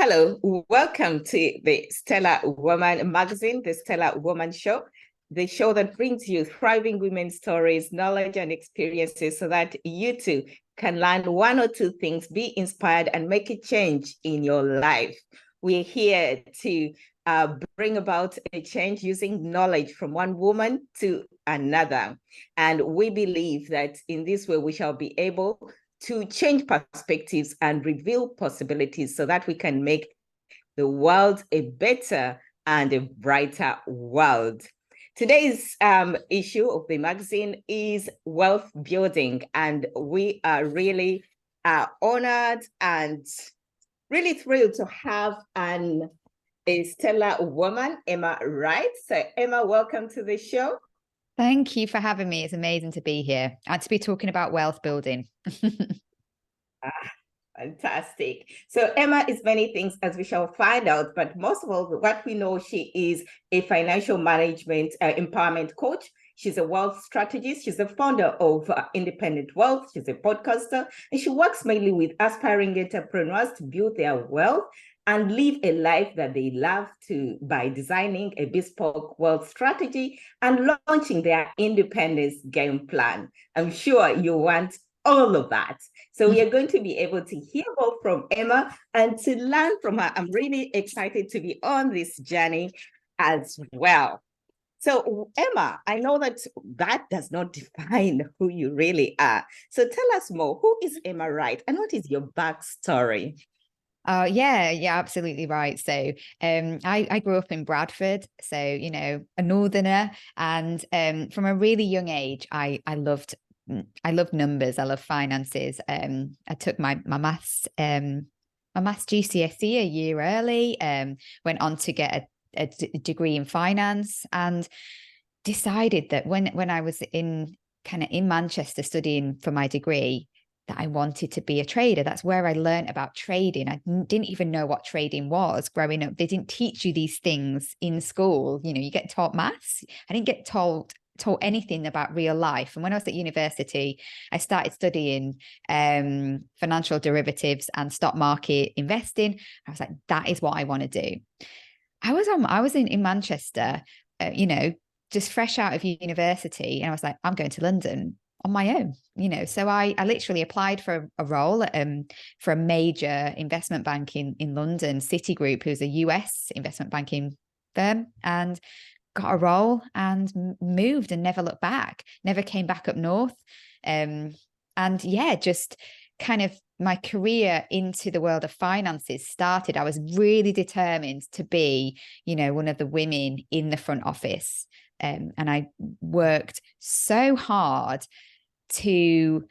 Hello, welcome to the Stellar Woman magazine, the Stellar Woman Show, the show that brings you thriving women's stories, knowledge, and experiences so that you too can learn one or two things, be inspired, and make a change in your life. We're here to bring about a change using knowledge from one woman to another. And we believe that in this way, we shall be able to change perspectives and reveal possibilities so that we can make the world a better and a brighter world. Today's issue of the magazine is wealth building, and we are really honored and really thrilled to have a stellar woman, Emma Wright. So, Emma, welcome to the show. Thank you for having me. It's amazing to be here and to be talking about wealth building. Fantastic. So Emma is many things, as we shall find out, but most of all, what we know, she is a financial management empowerment coach. She's a wealth strategist. She's the founder of Independent Wealth. She's a podcaster, and she works mainly with aspiring entrepreneurs to build their wealth and live a life that they love to by designing a bespoke wealth strategy and launching their independence game plan. I'm sure you want all of that. So we are going to be able to hear more from Emma and to learn from her. I'm really excited to be on this journey as well. So Emma, I know that does not define who you really are. So tell us more. Who is Emma Wright and what is your backstory? Oh, yeah, absolutely right. So I grew up in Bradford, so, a northerner. And from a really young age, I loved numbers. I love finances. I took my maths GCSE a year early, went on to get a degree in finance, and decided that when I was in Manchester studying for my degree, that I wanted to be a trader. That's where I learned about trading. I didn't even know what trading was growing up. They didn't teach you these things in school. You get taught maths. I didn't get taught anything about real life. And when I was at university, I started studying financial derivatives and stock market investing. I was like, that is what I want to do. I was in Manchester, just fresh out of university, and I was like, I'm going to London on my own. So I literally applied for a role for a major investment bank in London, Citigroup, who's a US investment banking firm, and got a role and moved and never looked back, never came back up north. And yeah, just kind of my career into the world of finances started. I was really determined to be, one of the women in the front office. And I worked so hard to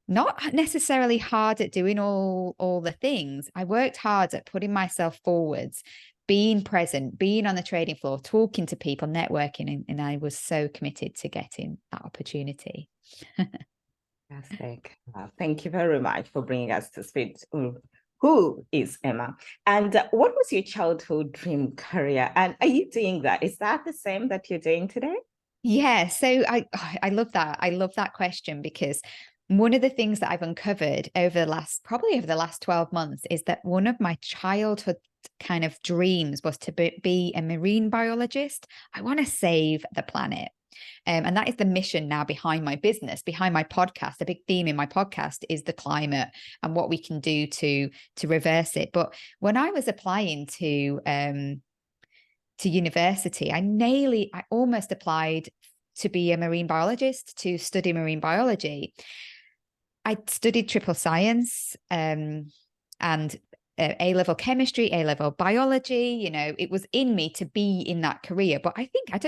not necessarily hard at doing all the things. I worked hard at putting myself forwards, being present, being on the trading floor, talking to people, networking, and I was so committed to getting that opportunity. Fantastic. Thank you very much for bringing us to speak. Who is Emma? And what was your childhood dream career? And are you doing that? Is that the same that you're doing today? Yeah, so I love that. I love that question, because one of the things that I've uncovered over the last 12 months is that one of my childhood kind of dreams was to be a marine biologist. I want to save the planet. And that is the mission now behind my business, behind my podcast. A big theme in my podcast is the climate and what we can do to reverse it. But when I was applying to university, I almost applied to be a marine biologist, to study marine biology. I studied triple science and A-level chemistry, A-level biology. It was in me to be in that career. But I think I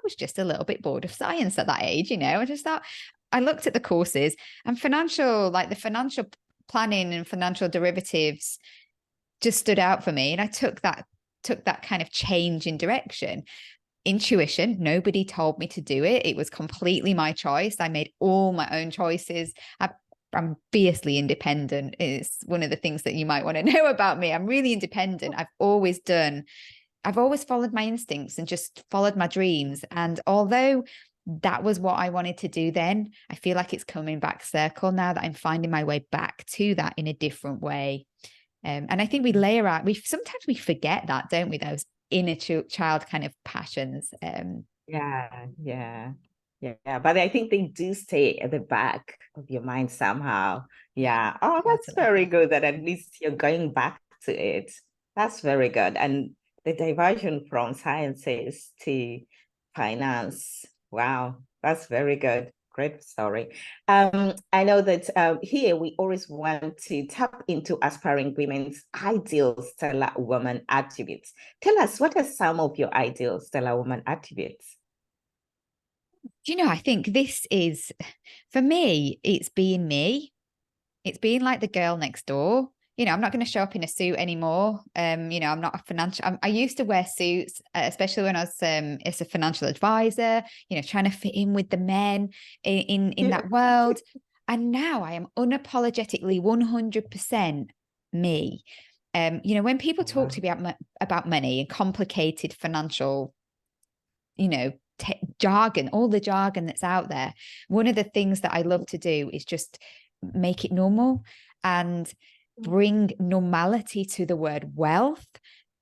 was just a little bit bored of science at that age. I just thought, I looked at the courses, and the financial planning and financial derivatives just stood out for me. And I took that kind of change in direction. Intuition, nobody told me to do it. It was completely my choice. I made all my own choices. I'm fiercely independent. Is one of the things that you might want to know about me. I'm really independent. I've always followed my instincts and just followed my dreams. And although that was what I wanted to do then, I feel like it's coming back circle now that I'm finding my way back to that in a different way. And I think we layer out, sometimes we forget that, don't we? Those inner child kind of passions. Yeah. But I think they do stay at the back of your mind somehow. Yeah. Oh, that's Totally. very good that at least you're going back to it. That's very good. And the diversion from sciences to finance. Wow, that's very good. Great story. I know that here we always want to tap into aspiring women's ideal stellar woman attributes. Tell us, what are some of your ideal stellar woman attributes? Do you know, I think this is, for me, it's being me. It's being like the girl next door. I'm not going to show up in a suit anymore. I'm not a I used to wear suits, especially when I was as a financial advisor, trying to fit in with the men in that world. And now I am unapologetically 100% me. When people talk to me about money and complicated financial, jargon, all the jargon that's out there, one of the things that I love to do is just make it normal and bring normality to the word wealth.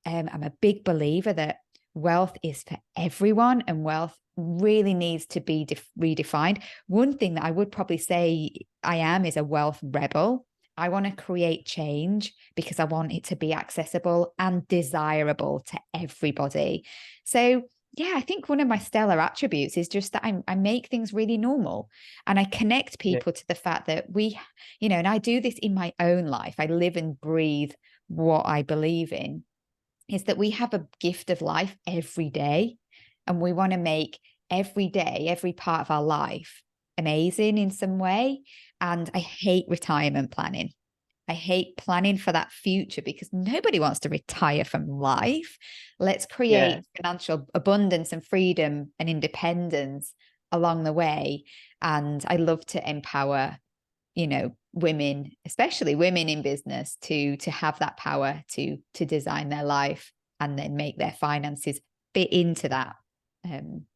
I'm a big believer that wealth is for everyone, and wealth really needs to be redefined. One thing that I would probably say I am is a wealth rebel. I want to create change because I want it to be accessible and desirable to everybody. So yeah, I think one of my stellar attributes is just that I make things really normal, and I connect people to the fact that and I do this in my own life. I live and breathe what I believe in, is that we have a gift of life every day, and we want to make every day, every part of our life amazing in some way. And I hate retirement planning. I hate planning for that future because nobody wants to retire from life. Let's create financial abundance and freedom and independence along the way. And I love to empower, women, especially women in business, to have that power to design their life and then make their finances fit into that.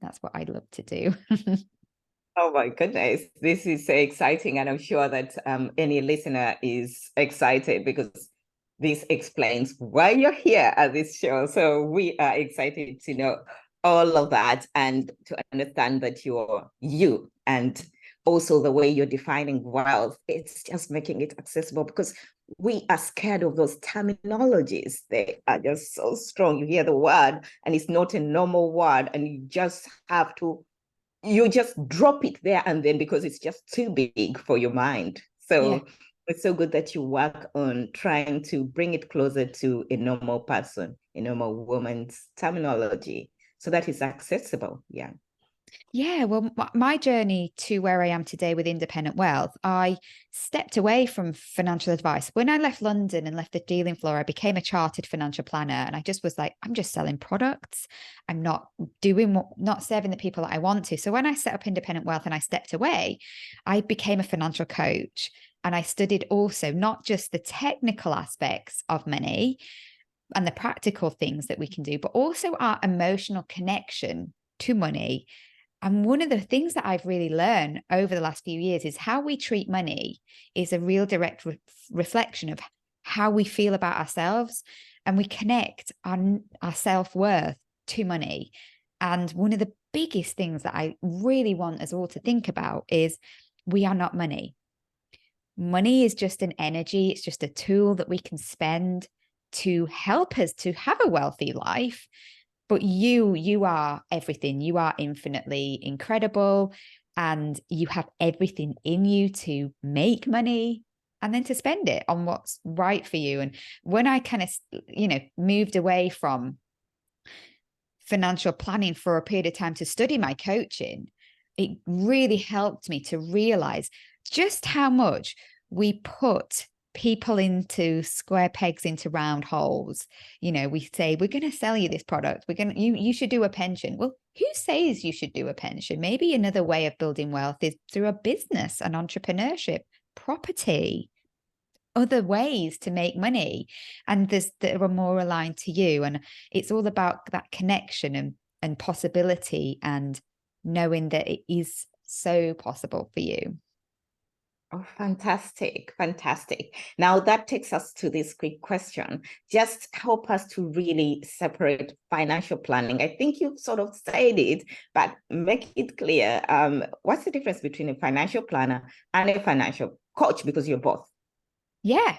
That's what I'd love to do. Oh my goodness, this is so exciting. And I'm sure that any listener is excited because this explains why you're here at this show. So we are excited to know all of that and to understand that you're you, and also the way you're defining wealth. It's just making it accessible because we are scared of those terminologies. They are just so strong. You hear the word and it's not a normal word, and you just drop it there and then because it's just too big for your mind. So it's so good that you work on trying to bring it closer to a normal person, a normal woman's terminology, so that it's accessible. Yeah. Yeah, well, my journey to where I am today with independent wealth, I stepped away from financial advice. When I left London and left the dealing floor, I became a chartered financial planner. And I just was like, I'm just selling products. I'm not serving the people that I want to. So when I set up independent wealth and I stepped away, I became a financial coach. And I studied also not just the technical aspects of money and the practical things that we can do, but also our emotional connection to money. And one of the things that I've really learned over the last few years is how we treat money is a real direct reflection of how we feel about ourselves, and we connect our self-worth to money. And one of the biggest things that I really want us all to think about is we are not money. Money is just an energy. It's just a tool that we can spend to help us to have a wealthy life. But you are everything. You are infinitely incredible, and you have everything in you to make money and then to spend it on what's right for you. And when I kind of, moved away from financial planning for a period of time to study my coaching, it really helped me to realize just how much we put people into square pegs into round holes. We say, we're going to sell you this product. You should do a pension. Well, who says you should do a pension? Maybe another way of building wealth is through a business, an entrepreneurship, property, other ways to make money. And that are more aligned to you. And it's all about that connection and possibility, and knowing that it is so possible for you. Oh, fantastic, fantastic. Now that takes us to this quick question. Just help us to really separate financial planning. I think you've sort of said it, but make it clear. What's the difference between a financial planner and a financial coach? Because you're both. Yeah.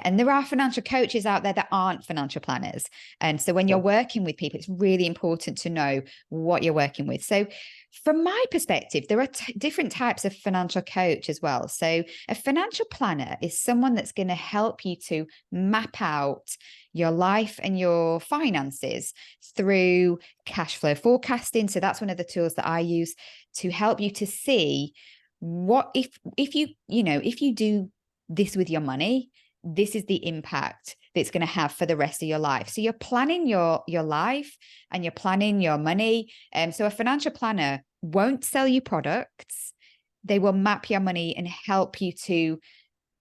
And there are financial coaches out there that aren't financial planners. And so when you're working with people, it's really important to know what you're working with. So from my perspective, there are different types of financial coach as well. So a financial planner is someone that's going to help you to map out your life and your finances through cash flow forecasting. So that's one of the tools that I use to help you to see what if you do this with your money, this is the impact that it's going to have for the rest of your life. So you're planning your life and you're planning your money. So a financial planner won't sell you products. They will map your money and help you to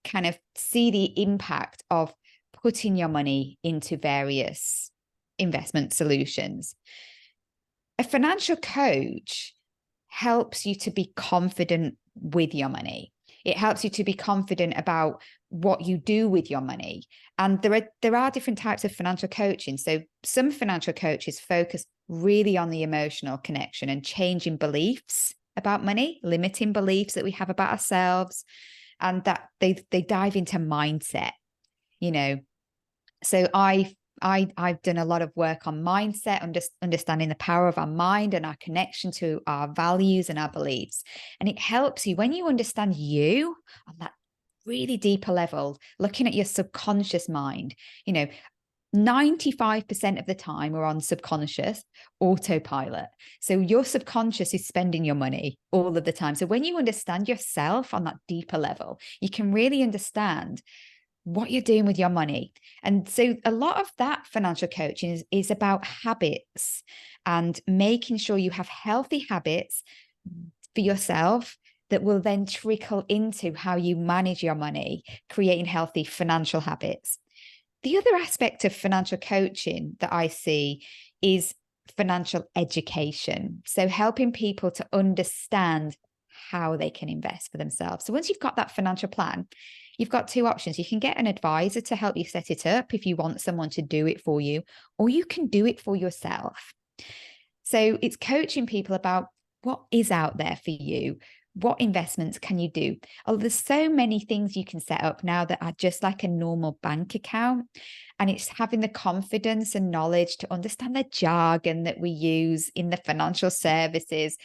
kind of see the impact of putting your money into various investment solutions. A financial coach helps you to be confident with your money. It helps you to be confident about what you do with your money. And there are different types of financial coaching. So some financial coaches focus really on the emotional connection and changing beliefs about money, limiting beliefs that we have about ourselves, and that they dive into mindset, So I've done a lot of work on mindset, understanding the power of our mind and our connection to our values and our beliefs. And it helps you when you understand you on that really deeper level, looking at your subconscious mind. 95% of the time we're on subconscious autopilot. So your subconscious is spending your money all of the time. So when you understand yourself on that deeper level, you can really understand what you're doing with your money. And so a lot of that financial coaching is about habits and making sure you have healthy habits for yourself that will then trickle into how you manage your money, creating healthy financial habits. The other aspect of financial coaching that I see is financial education. So helping people to understand how they can invest for themselves. So once you've got that financial plan, you've got two options. You can get an advisor to help you set it up if you want someone to do it for you, or you can do it for yourself. So it's coaching people about what is out there for you. What investments can you do? Oh, there's so many things you can set up now that are just like a normal bank account. And it's having the confidence and knowledge to understand the jargon that we use in the financial services,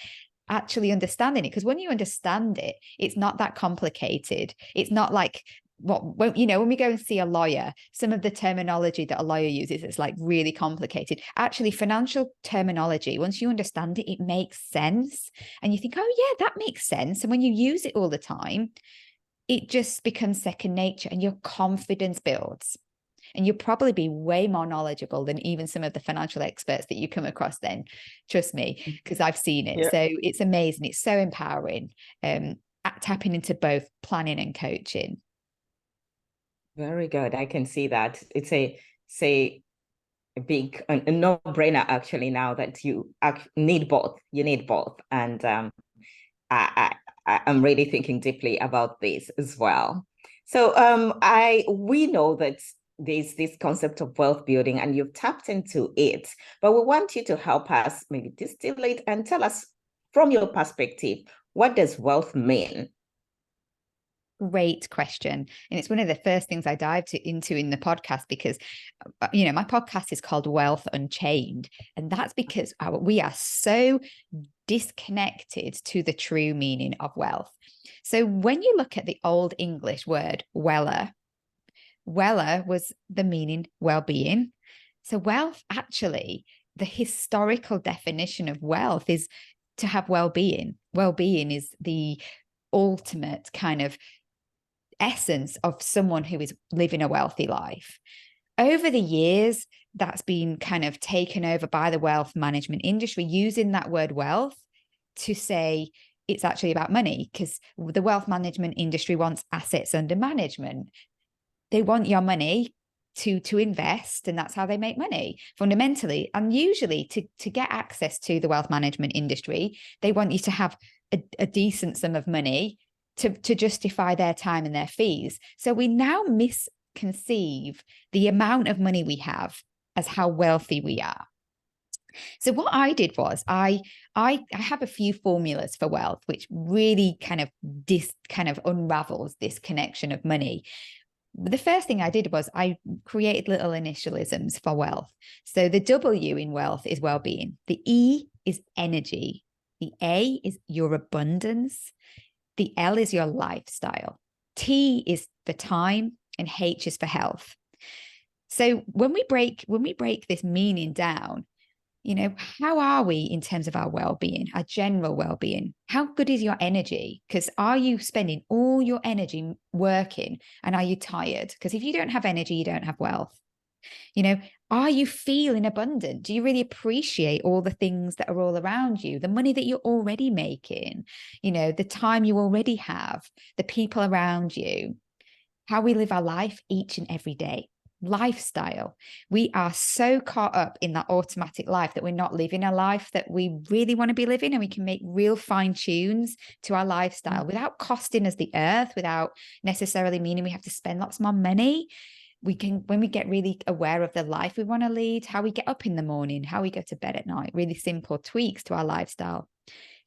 actually understanding it. Because when you understand it, it's not that complicated. It's not like when we go and see a lawyer, some of the terminology that a lawyer uses is like really complicated. Actually, financial terminology, once you understand it, it makes sense. And you think, oh yeah, that makes sense. And when you use it all the time, it just becomes second nature and your confidence builds. And you'll probably be way more knowledgeable than even some of the financial experts that you come across then. Trust me, because I've seen it. Yeah. So it's amazing. It's so empowering, tapping into both planning and coaching. Very good. I can see that. It's a big a no-brainer actually now that you need both. You need both. And I'm really thinking deeply about this as well. So we know that there's this concept of wealth building and you've tapped into it, but we want you to help us maybe distill it and tell us from your perspective, what does wealth mean? Great question. And it's one of the first things I dived into in the podcast because, my podcast is called Wealth Unchained. And that's because we are so disconnected to the true meaning of wealth. So when you look at the Old English word weller was the meaning well-being. So wealth, actually, the historical definition of wealth is to have well-being. Well-being is the ultimate kind of essence of someone who is living a wealthy life. Over the years, that's been kind of taken over by the wealth management industry, using that word wealth to say it's actually about money, because the wealth management industry wants assets under management. They want your money to invest, and that's how they make money fundamentally. And usually to get access to the wealth management industry, they want you to have a decent sum of money to justify their time and their fees. So we now misconceive the amount of money we have as how wealthy we are. So what I did was I have a few formulas for wealth, which really kind of unravels this connection of money. The first thing I did was I created little initialisms for wealth. So the W in wealth is well-being. The E is energy. The A is your abundance. The L is your lifestyle. T is for time, and H is for health. So when we break this meaning down, how are we in terms of our well-being, our general well-being? How good is your energy? Because are you spending all your energy working, and are you tired? Because if you don't have energy, you don't have wealth. Are you feeling abundant? Do you really appreciate all the things that are all around you, the money that you're already making, the time you already have, the people around you, how we live our life each and every day? Lifestyle. We are so caught up in that automatic life that we're not living a life that we really want to be living, and we can make real fine tunes to our lifestyle without costing us the earth, without necessarily meaning we have to spend lots more money. We can, when we get really aware of the life we want to lead, how we get up in the morning, how we go to bed at night, really simple tweaks to our lifestyle.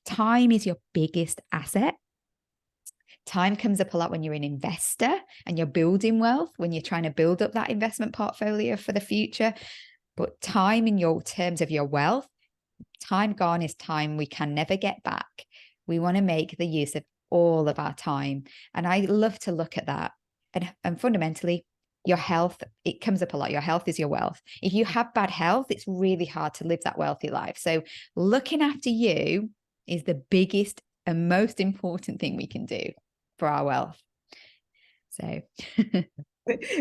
Time is your biggest asset. Time comes up a lot when you're an investor and you're building wealth, when you're trying to build up that investment portfolio for the future. But time in your terms of your wealth, time gone is time we can never get back. We want to make the use of all of our time. And I love to look at that. And fundamentally, your health, it comes up a lot. Your health is your wealth. If you have bad health, it's really hard to live that wealthy life. So looking after you is the biggest and most important thing we can do for our wealth. So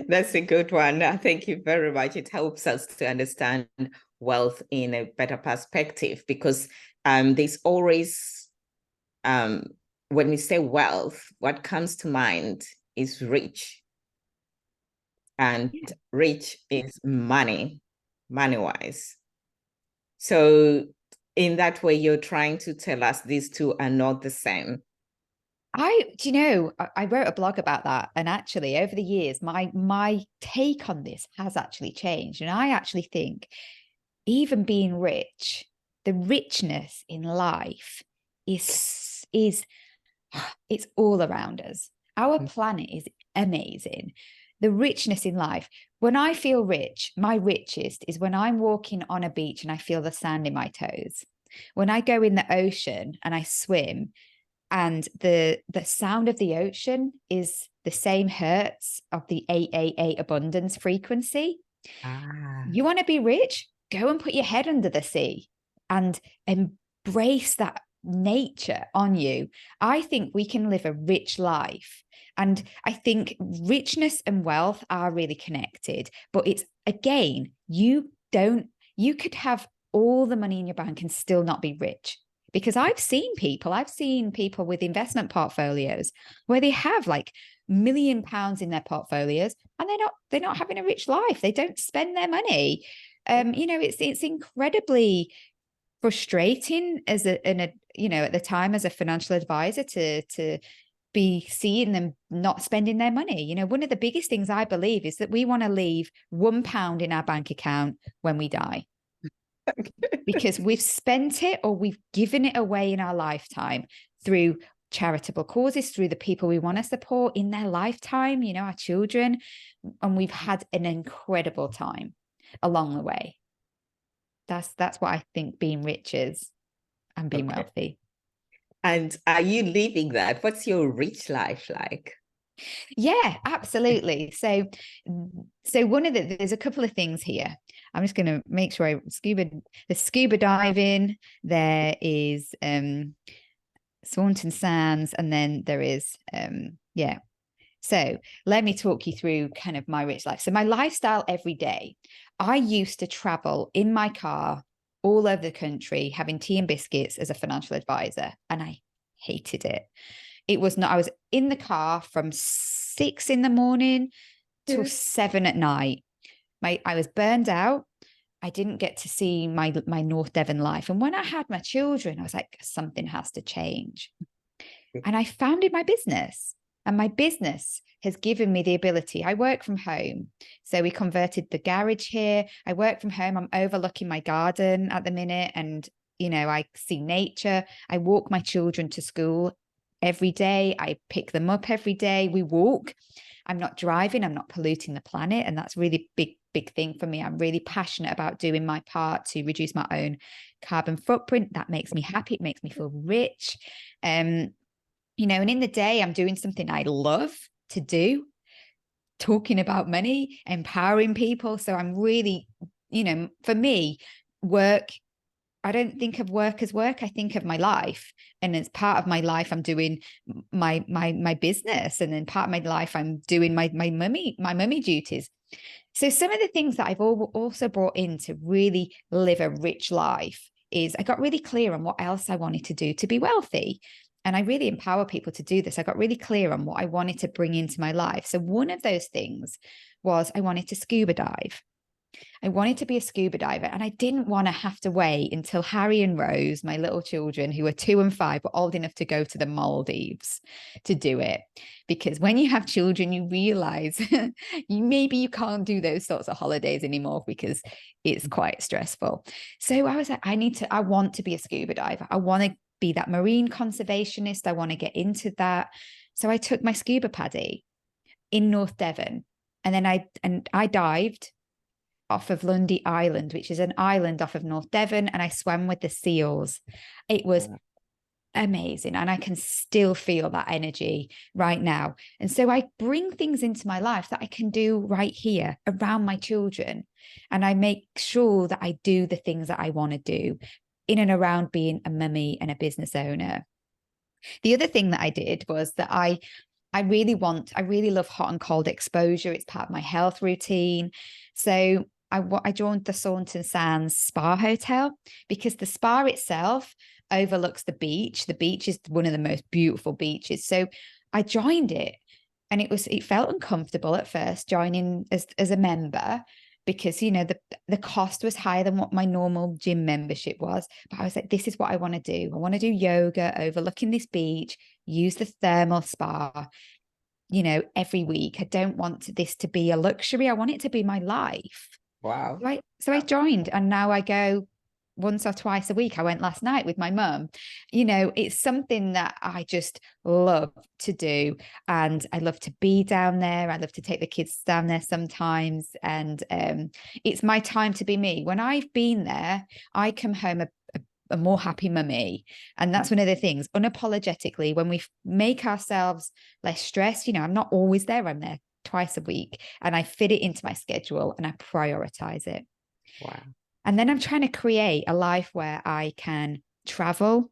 that's a good one. Thank you very much. It helps us to understand wealth in a better perspective, because there's always, when we say wealth, what comes to mind is rich. And rich is money-wise. So in that way, you're trying to tell us these two are not the same. I wrote a blog about that, and actually over the years, my take on this has actually changed. And I actually think even being rich, the richness in life is it's all around us. Our planet is amazing. The richness in life. When I feel rich, my richest is when I'm walking on a beach and I feel the sand in my toes. When I go in the ocean and I swim, and the sound of the ocean is the same hertz of the 888 abundance frequency. You want to be rich? Go and put your head under the sea and embrace that nature on you. I think we can live a rich life. And I think richness and wealth are really connected. But it's, again, you could have all the money in your bank and still not be rich. Because I've seen people with investment portfolios where they have like £1 million in their portfolios, and they're not having a rich life. They don't spend their money. It's incredibly frustrating at the time as a financial advisor to be seeing them not spending their money. One of the biggest things I believe is that we want to leave £1 in our bank account when we die. Because we've spent it or we've given it away in our lifetime through charitable causes, through the people we want to support in their lifetime, our children, and we've had an incredible time along the way. That's what I think being rich is, and being wealthy. And are you living that? What's your rich life like? Yeah, absolutely. So there's a couple of things here. I'm just going to make sure the scuba diving, there is Swanton Sands, and then there is So let me talk you through kind of my rich life. So my lifestyle every day, I used to travel in my car all over the country having tea and biscuits as a financial advisor, and I hated it. It was not, I was in the car from 6 a.m. till 7 p.m. I was burned out. I didn't get to see my North Devon life. And when I had my children, I was like, something has to change. And I founded my business, and my business has given me the ability. I work from home. So we converted the garage here. I work from home. I'm overlooking my garden at the minute. And, you know, I see nature. I walk my children to school every day. I pick them up every day. We walk. I'm not driving. I'm not polluting the planet. And that's really big thing for me. I'm really passionate about doing my part to reduce my own carbon footprint. That makes me happy. It makes me feel rich. You know, and in the day, I'm doing something I love to do, talking about money, empowering people. So I'm really, you know, for me, work, I don't think of work as work. I think of my life. And as part of my life, I'm doing my business. And then part of my life, I'm doing my mummy duties. So some of the things that I've also brought in to really live a rich life is I got really clear on what else I wanted to do to be wealthy. And I really empower people to do this. I got really clear on what I wanted to bring into my life. So one of those things was I wanted to scuba dive. I wanted to be a scuba diver, and I didn't want to have to wait until Harry and Rose, my little children who are 2 and 5, were old enough to go to the Maldives to do it. Because when you have children, you realize maybe you can't do those sorts of holidays anymore because it's quite stressful. So I was like, I want to be a scuba diver. I want to be that marine conservationist. I want to get into that. So I took my scuba paddy in North Devon, and then I dived off of Lundy Island, which is an island off of North Devon, and I swam with the seals. It was amazing, and I can still feel that energy right now. And so I bring things into my life that I can do right here around my children, and I make sure that I do the things that I want to do in and around being a mummy and a business owner. The other thing that I did was that I really love hot and cold exposure. It's part of my health routine. So I joined the Saunton Sands Spa Hotel because the spa itself overlooks the beach. The beach is one of the most beautiful beaches. So I joined it, and it felt uncomfortable at first joining as a member, because, you know, the cost was higher than what my normal gym membership was. But I was like, this is what I want to do. I want to do yoga overlooking this beach, use the thermal spa, you know, every week. I don't want this to be a luxury. I want it to be my life. Wow. Right. So I joined, and now I go once or twice a week. I went last night with my mum. You know, it's something that I just love to do. And I love to be down there. I love to take the kids down there sometimes. And it's my time to be me. When I've been there, I come home a more happy mummy. And that's one of the things, unapologetically, when we make ourselves less stressed, you know, I'm not always there. I'm there twice a week, and I fit it into my schedule, and I prioritize it. Wow. And then I'm trying to create a life where I can travel.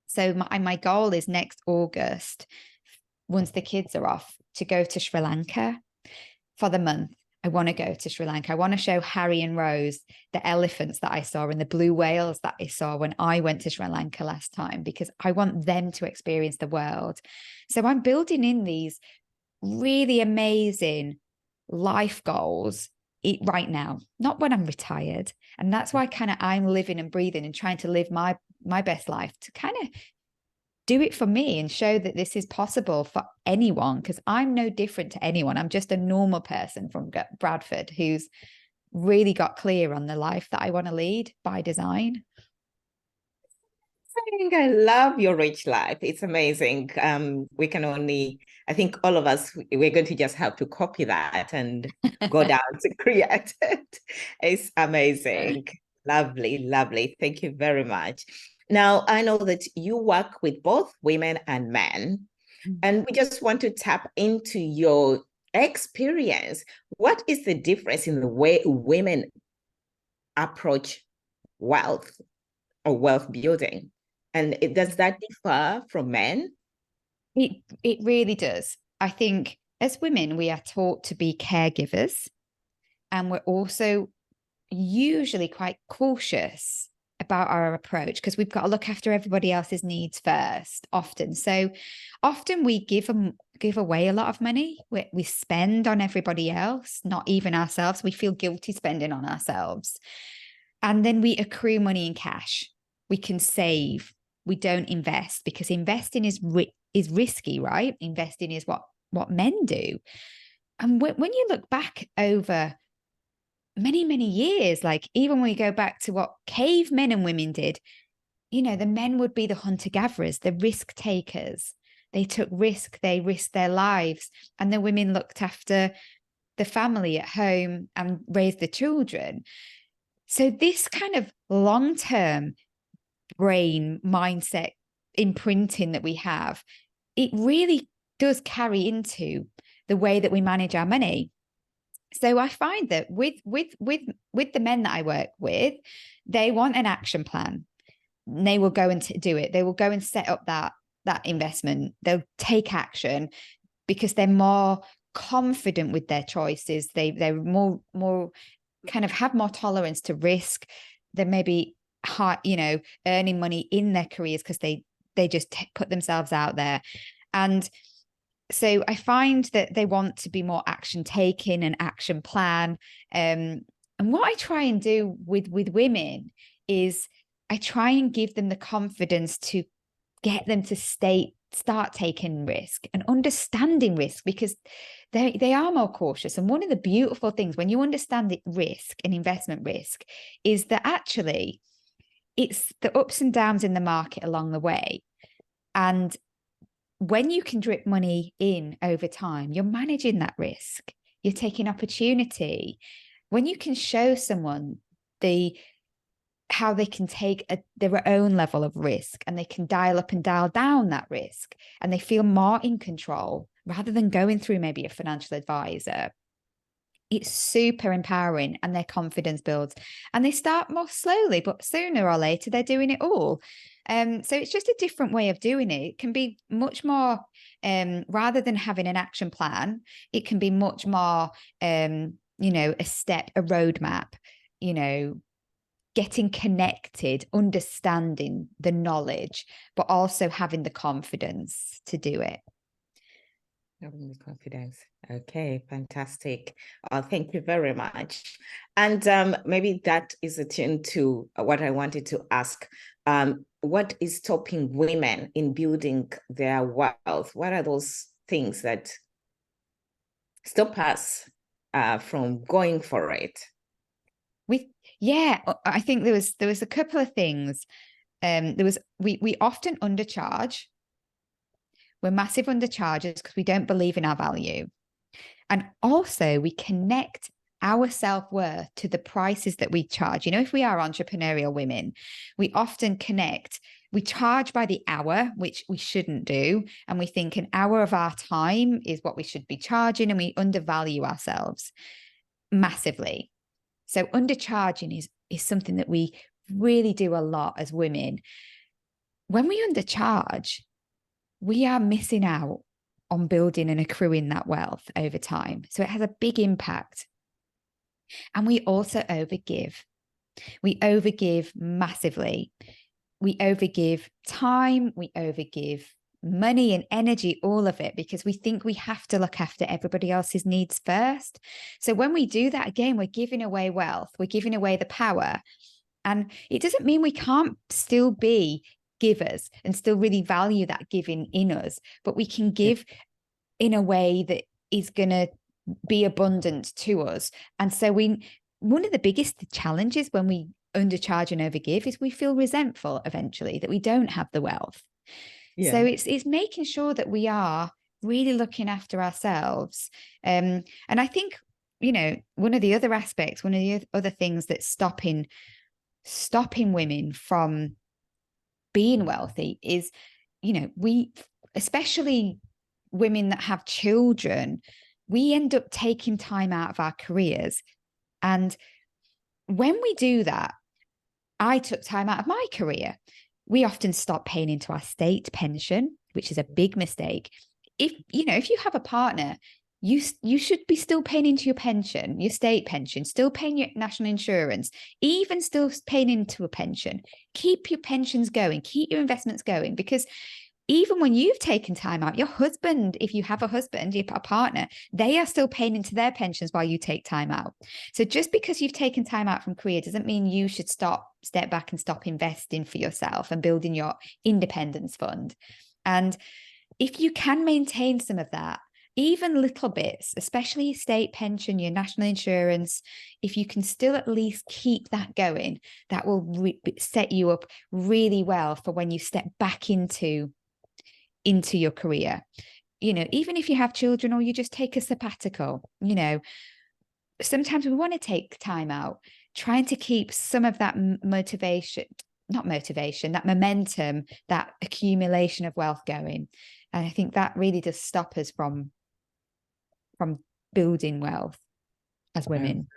So my goal is next August, once the kids are off, to go to Sri Lanka for the month. I want to go to Sri Lanka. I want to show Harry and Rose the elephants that I saw and the blue whales that I saw when I went to Sri Lanka last time, because I want them to experience the world. So I'm building in these really amazing life goals right now, not when I'm retired. And that's why I'm living and breathing and trying to live my best life, to kind of do it for me and show that this is possible for anyone, because I'm no different to anyone. I'm just a normal person from Bradford who's really got clear on the life that I want to lead by design. I love your rich life. It's amazing. I think all of us, we're going to just have to copy that and go down to create it. It's amazing. Lovely, lovely. Thank you very much. Now, I know that you work with both women and men, and we just want to tap into your experience. What is the difference in the way women approach wealth or wealth building? And does that differ from men? It really does. I think as women, we are taught to be caregivers, and we're also usually quite cautious about our approach, because we've got to look after everybody else's needs first, often. So often we give away a lot of money. We spend on everybody else, not even ourselves. We feel guilty spending on ourselves. And then we accrue money in cash. We can save. we don't invest, because investing is risky, right? Investing is what men do. And when you look back over many, many years, like even when we go back to what cavemen and women did, you know, the men would be the hunter-gatherers, the risk takers. They took risk, they risked their lives, and the women looked after the family at home and raised the children. So this kind of long-term brain mindset imprinting that we have, it really does carry into the way that we manage our money. So I find that with the men that I work with, they want an action plan. They will go and do it. They will go and set up that investment. They'll take action because they're more confident with their choices. They're more kind of have more tolerance to risk. They maybe earning money in their careers because they just put themselves out there. And so I find that they want to be more action taking and action plan. And what I try and do with women is I try and give them the confidence to get them to start taking risk and understanding risk, because they are more cautious. And one of the beautiful things when you understand the risk and investment risk is that actually it's the ups and downs in the market along the way. And when you can drip money in over time, you're managing that risk. You're taking opportunity. When you can show someone how they can take their own level of risk, and they can dial up and dial down that risk, and they feel more in control rather than going through maybe a financial advisor, it's super empowering, and their confidence builds, and they start more slowly, but sooner or later they're doing it all. So it's just a different way of doing it. It can be much more, rather than having an action plan, it can be much more, a roadmap, getting connected, understanding the knowledge, but also having the confidence to do it. Having the confidence. Okay, fantastic. Thank you very much. And maybe that is attuned to what I wanted to ask. What is stopping women in building their wealth? What are those things that stop us from going for it? I think there was a couple of things. We often undercharge. We're massive underchargers because we don't believe in our value. And also we connect our self-worth to the prices that we charge. If we are entrepreneurial women, we often we charge by the hour, which we shouldn't do. And we think an hour of our time is what we should be charging, and we undervalue ourselves massively. So undercharging is something that we really do a lot as women. When we undercharge, we are missing out on building and accruing that wealth over time. So it has a big impact. And we also overgive. We overgive massively. We overgive time, we overgive money and energy, all of it, because we think we have to look after everybody else's needs first. So when we do that, again, we're giving away wealth, we're giving away the power. And it doesn't mean we can't still be givers and still really value that giving in us, but we can give in a way that is going to be abundant to us. And so one of the biggest challenges when we undercharge and overgive is we feel resentful eventually that we don't have the wealth. Yeah. So it's making sure that we are really looking after ourselves. And I think, one of the other aspects, one of the other things that's stopping women from being wealthy is, we, especially women that have children, we end up taking time out of our careers. And when we do that, I took time out of my career. We often stop paying into our state pension, which is a big mistake. If you have a partner, you should be still paying into your pension, your state pension, still paying your national insurance, even still paying into a pension. Keep your pensions going, keep your investments going, because even when you've taken time out, your husband, if you have a husband, a partner, they are still paying into their pensions while you take time out. So just because you've taken time out from career doesn't mean you should step back and stop investing for yourself and building your independence fund. And if you can maintain some of that, even little bits, especially your state pension, your national insurance, if you can still at least keep that going, that will set you up really well for when you step back into your career. You know, even if you have children or you just take a sabbatical, you know, sometimes we want to take time out, trying to keep some of that that momentum, that accumulation of wealth going. And I think that really does stop us from building wealth as women.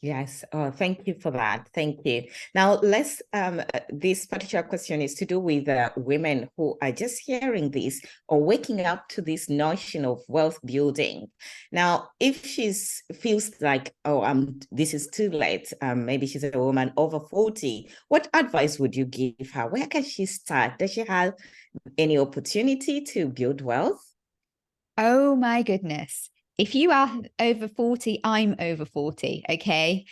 Yes. Oh, thank you for that. Thank you. Now, this particular question is to do with women who are just hearing this or waking up to this notion of wealth building. Now, if she feels like, this is too late, maybe she's a woman over 40, what advice would you give her? Where can she start? Does she have any opportunity to build wealth? Oh my goodness. If you are over 40, I'm over 40, okay?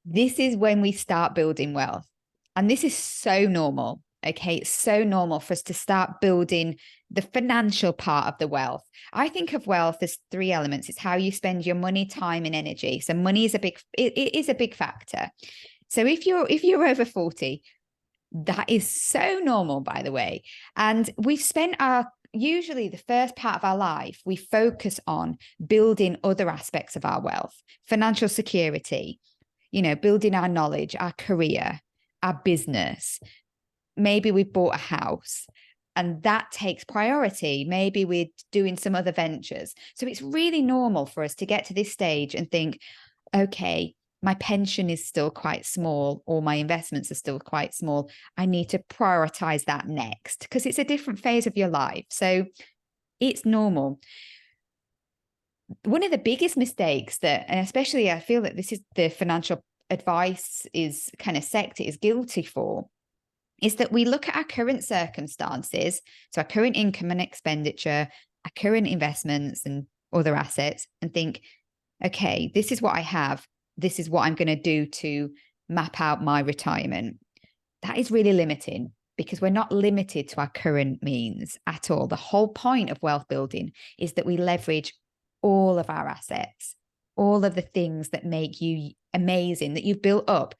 This is when we start building wealth. And this is so normal, okay? It's so normal for us to start building the financial part of the wealth. I think of wealth as 3 elements. It's how you spend your money, time, and energy. So money is it is a big factor. So if you're over 40, that is so normal, by the way. And we've spent usually the first part of our life, we focus on building other aspects of our wealth, financial security, you know, building our knowledge, our career, our business. Maybe we've bought a house and that takes priority. Maybe we're doing some other ventures. So it's really normal for us to get to this stage and think, okay, my pension is still quite small or my investments are still quite small. I need to prioritize that next because it's a different phase of your life. So it's normal. One of the biggest mistakes and especially I feel that this is the financial advice is kind of sector is guilty for, is that we look at our current circumstances, so our current income and expenditure, our current investments and other assets, and think, okay, this is what I have. This is what I'm going to do to map out my retirement. That is really limiting because we're not limited to our current means at all. The whole point of wealth building is that we leverage all of our assets, all of the things that make you amazing, that you've built up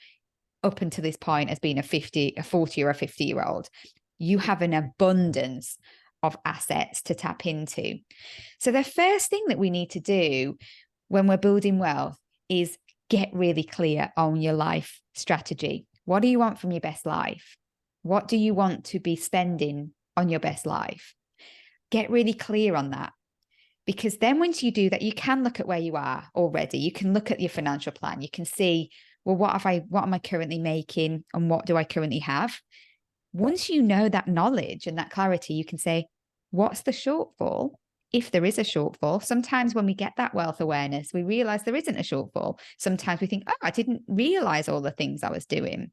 until this point as being a 40 or a 50-year-old. You have an abundance of assets to tap into. So the first thing that we need to do when we're building wealth is get really clear on your life strategy. What do you want from your best life? What do you want to be spending on your best life? Get really clear on that. Because then once you do that, you can look at where you are already. You can look at your financial plan. You can see, well, what am I currently making and what do I currently have? Once you know that knowledge and that clarity, you can say, what's the shortfall? If there is a shortfall, sometimes when we get that wealth awareness, we realize there isn't a shortfall. Sometimes we think, oh, I didn't realize all the things I was doing.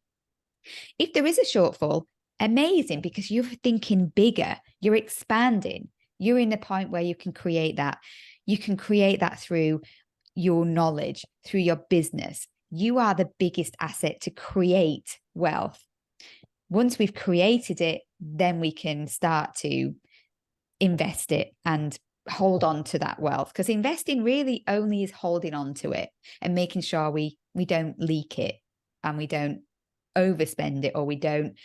If there is a shortfall, amazing, because you're thinking bigger, you're expanding, you're in the point where you can create that. You can create that through your knowledge, through your business. You are the biggest asset to create wealth. Once we've created it, then we can start to invest it and hold on to that wealth, because investing really only is holding on to it and making sure we don't leak it and we don't overspend it, or we don't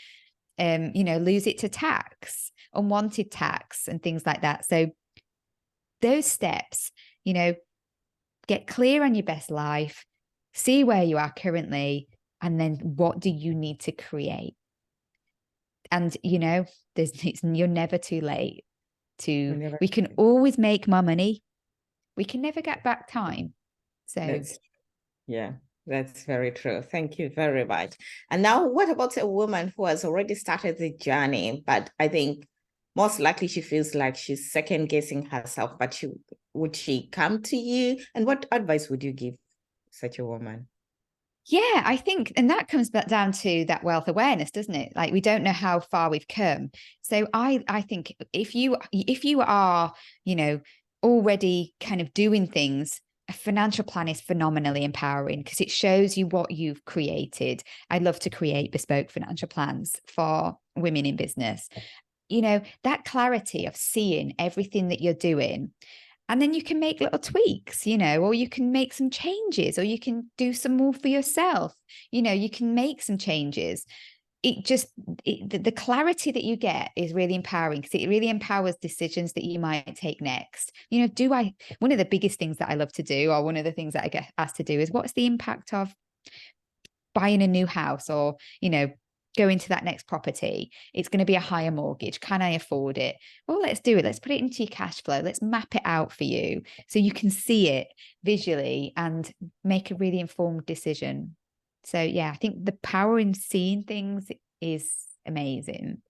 lose it to tax, unwanted tax and things like that. So those steps, get clear on your best life, see where you are currently, and then what do you need to create? And you're never too late. We can always make more money. We can never get back time. So that's very true. Thank you very much. And now what about a woman who has already started the journey, but I think most likely she feels like she's second guessing herself, but would she come to you? And what advice would you give such a woman? Yeah, I think, and that comes back down to that wealth awareness, doesn't it? Like, we don't know how far we've come. So I think if you are, you know, already kind of doing things, a financial plan is phenomenally empowering because it shows you what you've created. I love to create bespoke financial plans for women in business. You know, that clarity of seeing everything that you're doing, and then you can make little tweaks, you know, or you can make some changes, or you can do some more for yourself. You know, you can make some changes. It just, the clarity that you get is really empowering because it really empowers decisions that you might take next. You know, one of the biggest things that I love to do, or one of the things that I get asked to do, is what's the impact of buying a new house, or, you know, going to that next property? It's going to be a higher mortgage. Can I afford it? Well, let's do it. Let's put it into your cash flow. Let's map it out for you so you can see it visually and make a really informed decision. So yeah, I think the power in seeing things is amazing.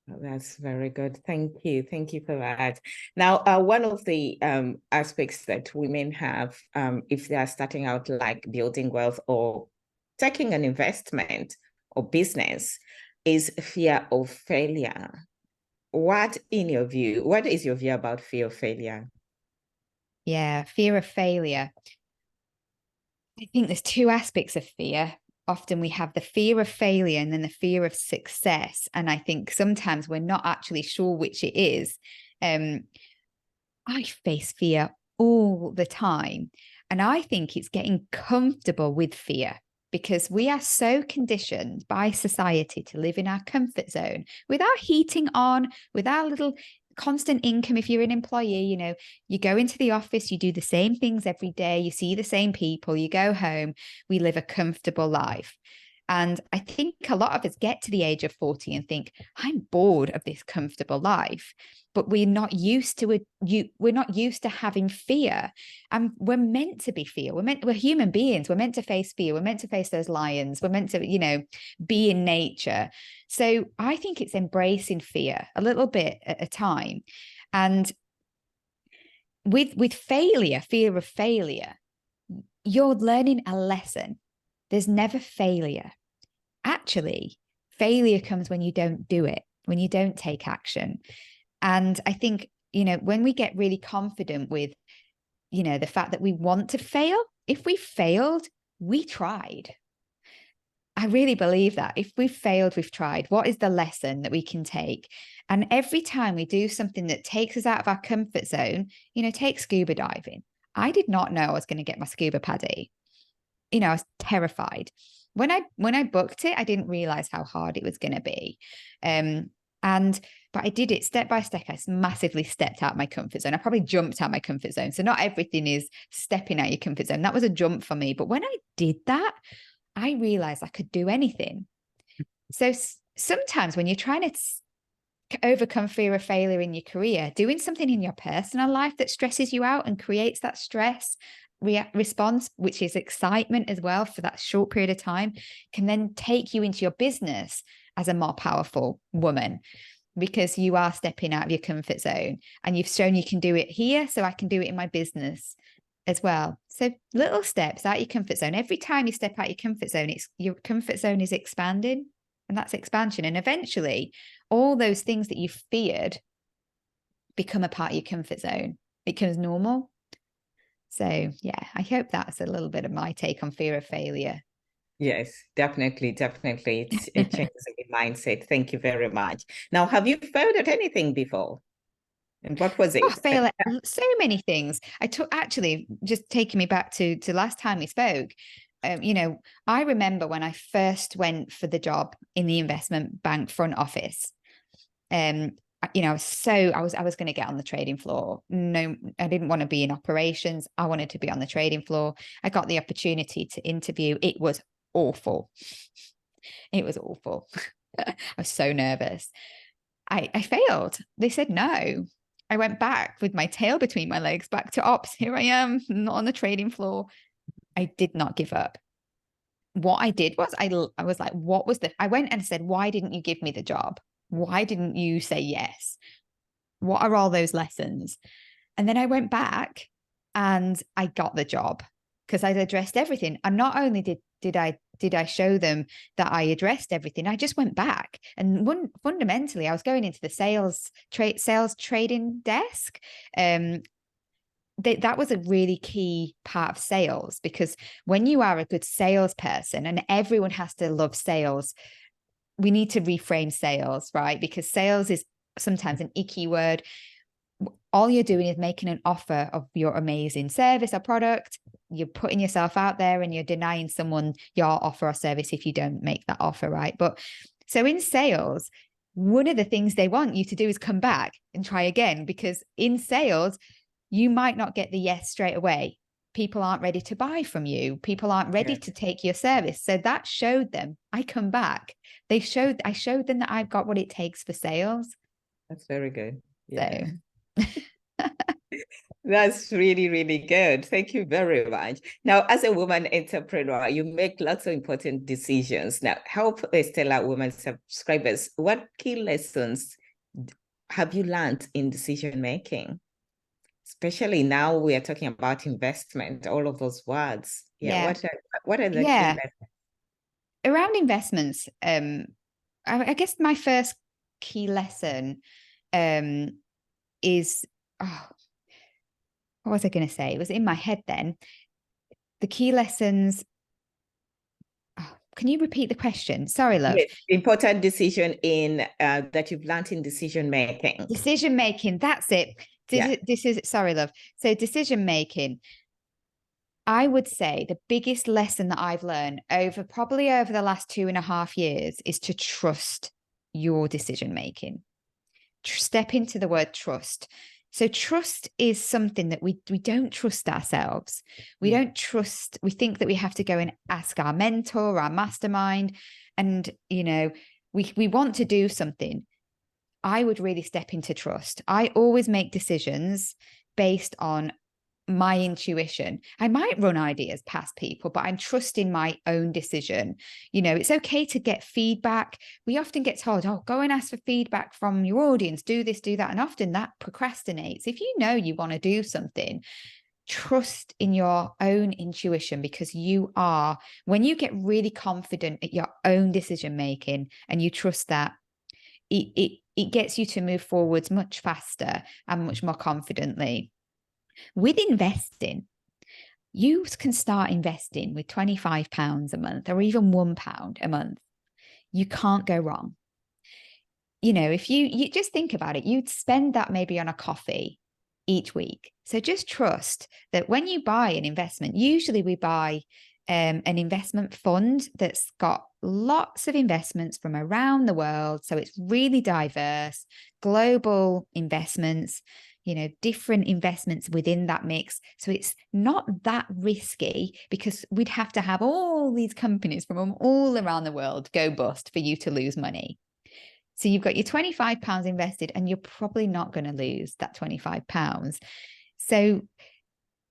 That's very good. Thank you. Thank you for that. Now, one of the aspects that women have, if they are starting out, like building wealth or taking an investment or business, is fear of failure. What is your view about fear of failure? Yeah, fear of failure. I think there's two aspects of fear. Often we have the fear of failure and then the fear of success. And I think sometimes we're not actually sure which it is. I face fear all the time. And I think it's getting comfortable with fear, because we are so conditioned by society to live in our comfort zone with our heating on, with our little constant income. If you're an employee, you know, you go into the office, you do the same things every day, you see the same people, you go home, we live a comfortable life. And I think a lot of us get to the age of 40 and think, I'm bored of this comfortable life. But we're not used to it. We're not used to having fear. And we're meant to be fear. We're human beings. We're meant to face fear. We're meant to face those lions. We're meant to, you know, be in nature. So I think it's embracing fear a little bit at a time. And with failure, fear of failure, you're learning a lesson. There's never failure. Actually, failure comes when you don't do it, when you don't take action. And I think, you know, when we get really confident with, you know, the fact that we want to fail, if we failed, we tried. I really believe that if we've failed, we've tried. What is the lesson that we can take? And every time we do something that takes us out of our comfort zone, you know, take scuba diving. I did not know I was going to get my scuba paddy. You know, I was terrified. When I booked it, I didn't realize how hard it was going to be. But I did it step by step. I massively stepped out my comfort zone. I probably jumped out my comfort zone. So not everything is stepping out your comfort zone. That was a jump for me. But when I did that, I realized I could do anything. So sometimes when you're trying to overcome fear of failure in your career, doing something in your personal life that stresses you out and creates that stress response, which is excitement as well for that short period of time, can then take you into your business as a more powerful woman, because you are stepping out of your comfort zone and you've shown you can do it here, so I can do it in my business as well. So little steps out your comfort zone. Every time you step out your comfort zone, your comfort zone is expanding, and that's expansion. And eventually all those things that you feared become a part of your comfort zone. It becomes normal. So yeah, I hope that's a little bit of my take on fear of failure. Yes, definitely, definitely. It changes the mindset. Thank you very much. Now, have you failed at anything before? And what was it? Oh, fail at so many things. I took, actually, just taking me back to last time we spoke. You know, I remember when I first went for the job in the investment bank front office. You know, I was going to get on the trading floor. No, I didn't want to be in operations. I wanted to be on the trading floor. I got the opportunity to interview. It was awful. It was awful. I was so nervous. I failed. They said no. I went back with my tail between my legs, back to ops. Here I am, not on the trading floor. I did not give up. What I did was I was like, what was I went and said, why didn't you give me the job? Why didn't you say yes? What are all those lessons? And then I went back and I got the job. because I'd addressed everything. And not only did I show them that I addressed everything, I just went back and fundamentally I was going into the sales trading desk. That was a really key part of sales, because when you are a good salesperson, and everyone has to love sales, we need to reframe sales, right? Because sales is sometimes an icky word. All you're doing is making an offer of your amazing service or product. You're putting yourself out there and you're denying someone your offer or service if you don't make that offer, right? But so in sales, one of the things they want you to do is come back and try again, because in sales, you might not get the yes straight away. People aren't ready to buy from you. People aren't ready to take your service. So that showed them, I come back. I showed them that I've got what it takes for sales. That's very good. Yeah. So. That's really, really good. Thank you very much. Now, as a woman entrepreneur, you make lots of important decisions. Now, help the Stellar Women subscribers. What key lessons have you learned in decision making? Especially now we are talking about investment, all of those words. Yeah. What are the key lessons? Around investments, I guess my first key lesson is, what was I going to say? It was in my head then. The key lessons. Can you repeat the question? Sorry, love. Yes, important decision in that you've learned in decision making. Decision making. That's it. Sorry, love. So decision making. I would say the biggest lesson that I've learned probably over the last 2.5 years is to trust your decision making. Step into the word trust. So trust is something that we don't trust ourselves. We don't trust. We think that we have to go and ask our mentor, our mastermind, and we want to do something. I would really step into trust. I always make decisions based on my intuition. I might run ideas past people, but I'm trusting my own decision. It's okay to get feedback. We often get told, go and ask for feedback from your audience, do this, do that. And often that procrastinates. If you know you want to do something, trust in your own intuition, because when you get really confident at your own decision making and you trust that, it gets you to move forwards much faster and much more confidently. With investing, you can start investing with £25 a month or even £1 a month. You can't go wrong. If you just think about it, you'd spend that maybe on a coffee each week. So just trust that when you buy an investment, usually we buy an investment fund that's got lots of investments from around the world. So it's really diverse, global investments, different investments within that mix. So it's not that risky, because we'd have to have all these companies from all around the world go bust for you to lose money. So you've got your £25 invested and you're probably not going to lose that £25. So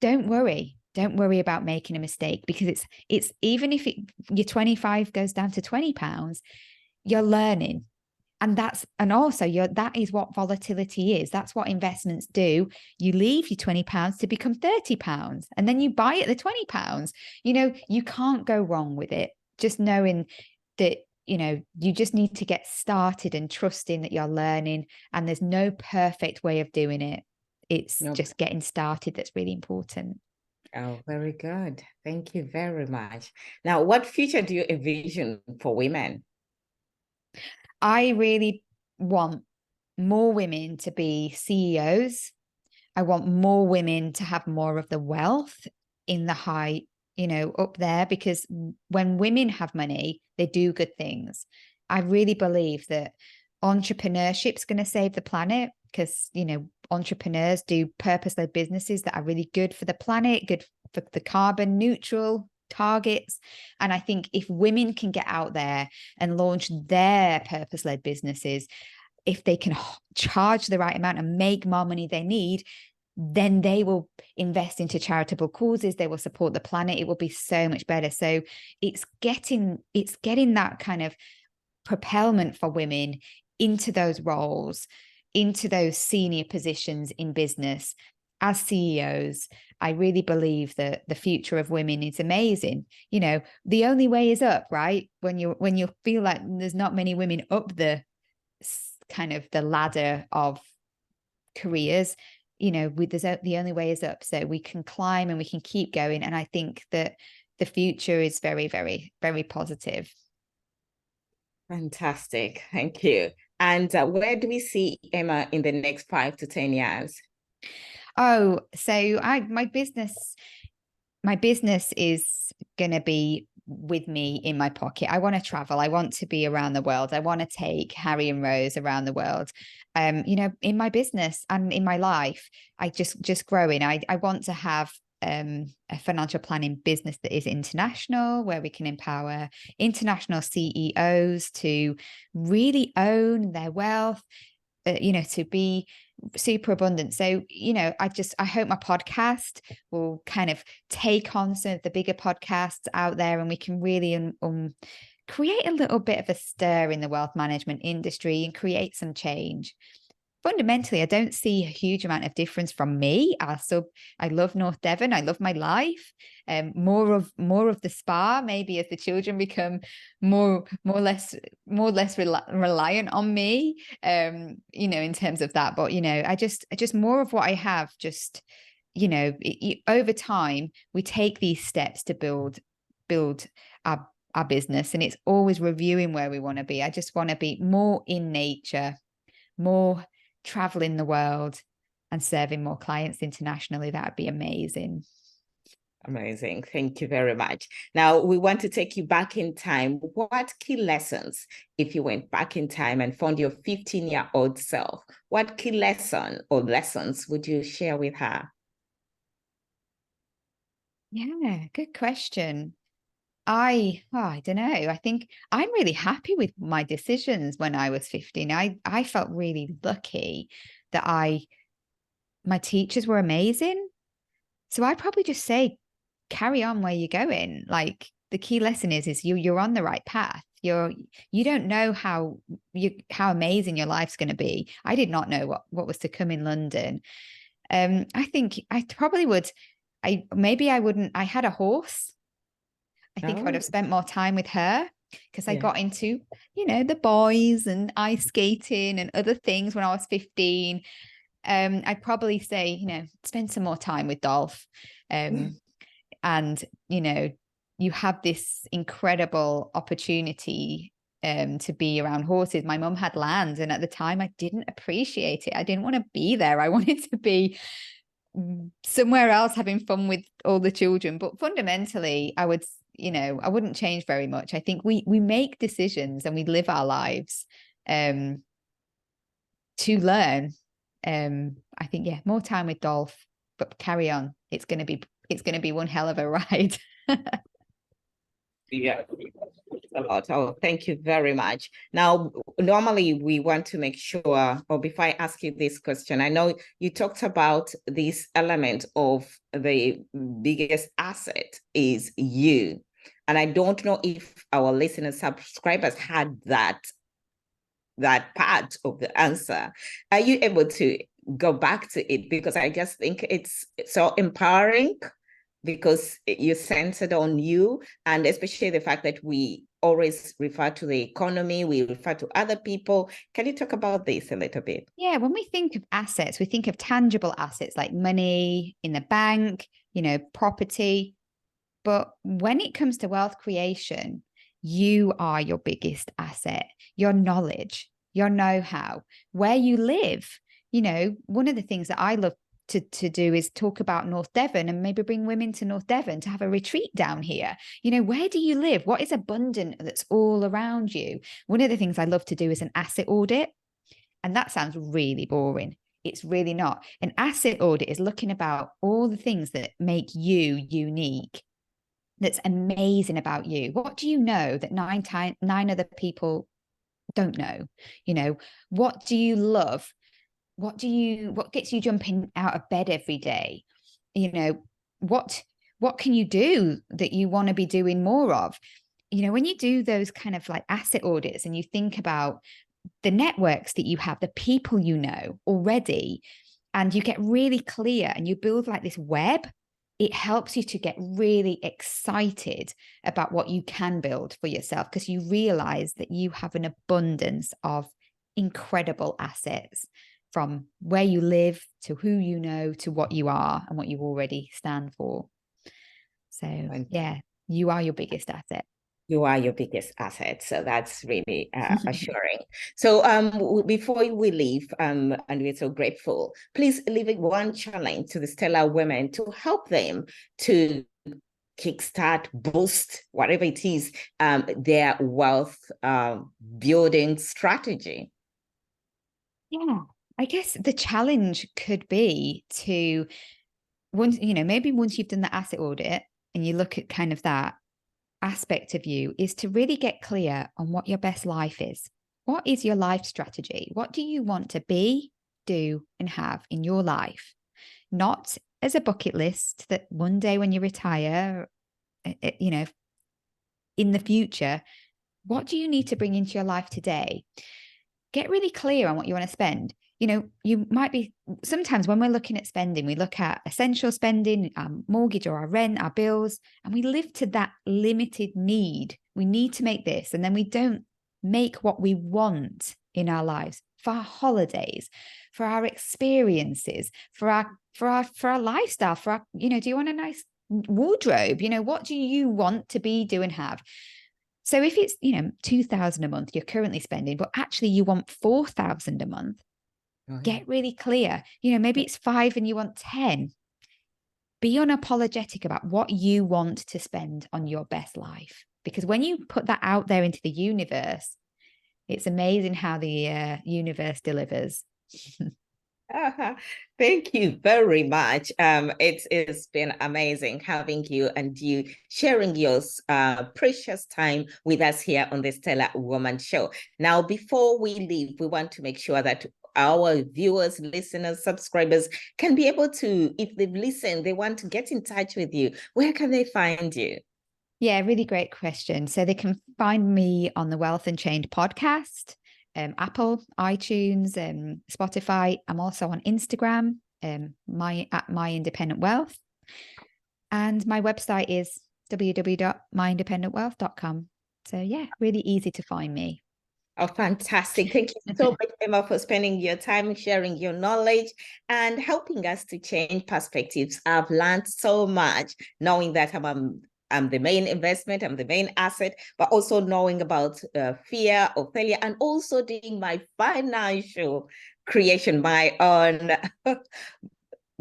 don't worry about making a mistake, because it's even if your 25 goes down to £20, you're learning. And that is what volatility is. That's what investments do. You leave your £20 to become £30, and then you buy at the £20. You can't go wrong with it. Just knowing that, you just need to get started and trusting that you're learning, and there's no perfect way of doing it. It's just getting started that's really important. Oh, very good. Thank you very much. Now, what future do you envision for women? I really want more women to be CEOs. I want more women to have more of the wealth in the high, up there, because when women have money, they do good things. I really believe that entrepreneurship is going to save the planet, because, entrepreneurs do purpose-led businesses that are really good for the planet, good for the carbon neutral targets. And I think if women can get out there and launch their purpose-led businesses, if they can charge the right amount and make more money they need, then they will invest into charitable causes. They will support the planet. It will be so much better. So it's getting that kind of propellant for women into those roles, into those senior positions in business as CEOs, I really believe that the future of women is amazing. You know, the only way is up, right? When you feel like there's not many women up the kind of the ladder of careers, you know, the only way is up. So we can climb and we can keep going. And I think that the future is very, very, very positive. Fantastic. Thank you. And where do we see Emma in the next 5 to 10 years? Oh, so my business is going to be with me in my pocket. I want to travel. I want to be around the world. I want to take Harry and Rose around the world. You know, in my business and in my life, I just growing. I want to have a financial planning business that is international, where we can empower international CEOs to really own their wealth, you know, to be super abundant. So, you know, I hope my podcast will kind of take on some of the bigger podcasts out there, and we can really create a little bit of a stir in the wealth management industry and create some change. Fundamentally, I don't see a huge amount of difference from me. I love North Devon. I love my life. More of the spa, maybe as the children become more or less reliant on me. You know, in terms of that. But you know, I just more of what I have. Just, you know, over time, we take these steps to build our business, and it's always reviewing where we want to be. I just want to be more in nature, more traveling the world, and serving more clients internationally. That would be amazing. Amazing. Thank you very much. Now, we want to take you back in time. What key lessons, if you went back in time and found your 15-year-old self, what key lesson or lessons would you share with her? Yeah, good question. I don't know. I think I'm really happy with my decisions when I was 15. I felt really lucky that my teachers were amazing. So I'd probably just say, carry on where you're going. Like, the key lesson is you're on the right path. You don't know how amazing your life's going to be. I did not know what was to come in London. I think I probably would. I wouldn't. I had a horse. I think I would have spent more time with her, because I got into, you know, the boys and ice skating and other things when I was 15. I'd probably say, you know, spend some more time with Dolph. And, you know, you have this incredible opportunity to be around horses. My mum had land, and at the time I didn't appreciate it. I didn't want to be there. I wanted to be somewhere else having fun with all the children. But fundamentally, I wouldn't change very much. I think we make decisions and we live our lives to learn. I think, yeah, more time with Dolph, but carry on. It's going to be one hell of a ride. Yeah, a lot. Oh, thank you very much. Now, normally we want to make sure, or before I ask you this question, I know you talked about this element of the biggest asset is you. And I don't know if our listeners, subscribers had that part of the answer. Are you able to go back to it? Because I just think it's so empowering, because you're centered on you, and especially the fact that we always refer to the economy, we refer to other people. Can you talk about this a little bit? Yeah, when we think of assets, we think of tangible assets like money in the bank, you know, property. But when it comes to wealth creation, you are your biggest asset, your knowledge, your know-how, where you live. You know, one of the things that I love to do is talk about North Devon, and maybe bring women to North Devon to have a retreat down here. You know, where do you live? What is abundant that's all around you? One of the things I love to do is an asset audit. And that sounds really boring. It's really not. An asset audit is looking about all the things that make you unique, that's amazing about you. What do you know that nine other people don't know? You know, what do you love? What gets you jumping out of bed every day? You know, what can you do that you want to be doing more of? You know, when you do those kind of like asset audits, and you think about the networks that you have, the people you know already, and you get really clear, and you build like this web it helps you to get really excited about what you can build for yourself, because you realize that you have an abundance of incredible assets, from where you live to who you know to what you are and what you already stand for. So yeah, you are your biggest asset. You are your biggest asset. So that's really assuring. So before we leave, and we're so grateful, please leave one challenge to the stellar women to help them to kickstart, boost, whatever it is, their wealth building strategy. Yeah, I guess the challenge could be to, once, maybe once you've done the asset audit and you look at kind of that aspect of you, is to really get clear on what your best life is. What is your life strategy? What do you want to be, do, and have in your life? Not as a bucket list that one day when you retire, in the future, what do you need to bring into your life today? Get really clear on what you want to spend. You might be, sometimes when we're looking at spending, we look at essential spending, our mortgage or our rent, our bills, and we live to that limited need. We need to make this, and then we don't make what we want in our lives, for our holidays, for our experiences, for our lifestyle, for our, do you want a nice wardrobe? What do you want to be, do, and have? So if it's, 2,000 a month you're currently spending, but actually you want 4,000 a month, get really clear. Maybe it's 5 and you want 10. Be unapologetic about what you want to spend on your best life. Because when you put that out there into the universe, it's amazing how the universe delivers. Thank you very much. It's been amazing having you and you sharing your precious time with us here on the Stellar Woman Show. Now, before we leave, we want to make sure that our viewers, listeners, subscribers can be able to, if they've listened, they want to get in touch with you. Where can they find you? Yeah, really great question. So they can find me on the Wealth and Change podcast, Apple, iTunes, Spotify. I'm also on Instagram, at My Independent Wealth. And my website is www.myindependentwealth.com. So yeah, really easy to find me. Oh, fantastic. Thank you so much, Emma, for spending your time sharing your knowledge and helping us to change perspectives. I've learned so much knowing that I'm the main investment, I'm the main asset, but also knowing about fear of failure and also doing my financial creation, my own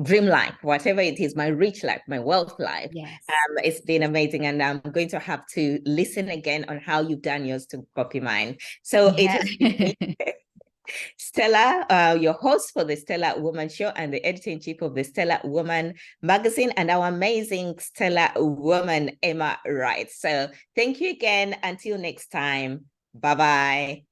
dream life, whatever it is, my rich life, my wealth life. Yes. It's been amazing. And I'm going to have to listen again on how you've done yours to copy mine. So Yeah. it is Stella, your host for the Stellar Woman Show and the editor-in-chief of the Stellar Woman magazine, and our amazing Stellar Woman, Emma Wright. So thank you again. Until next time. Bye-bye.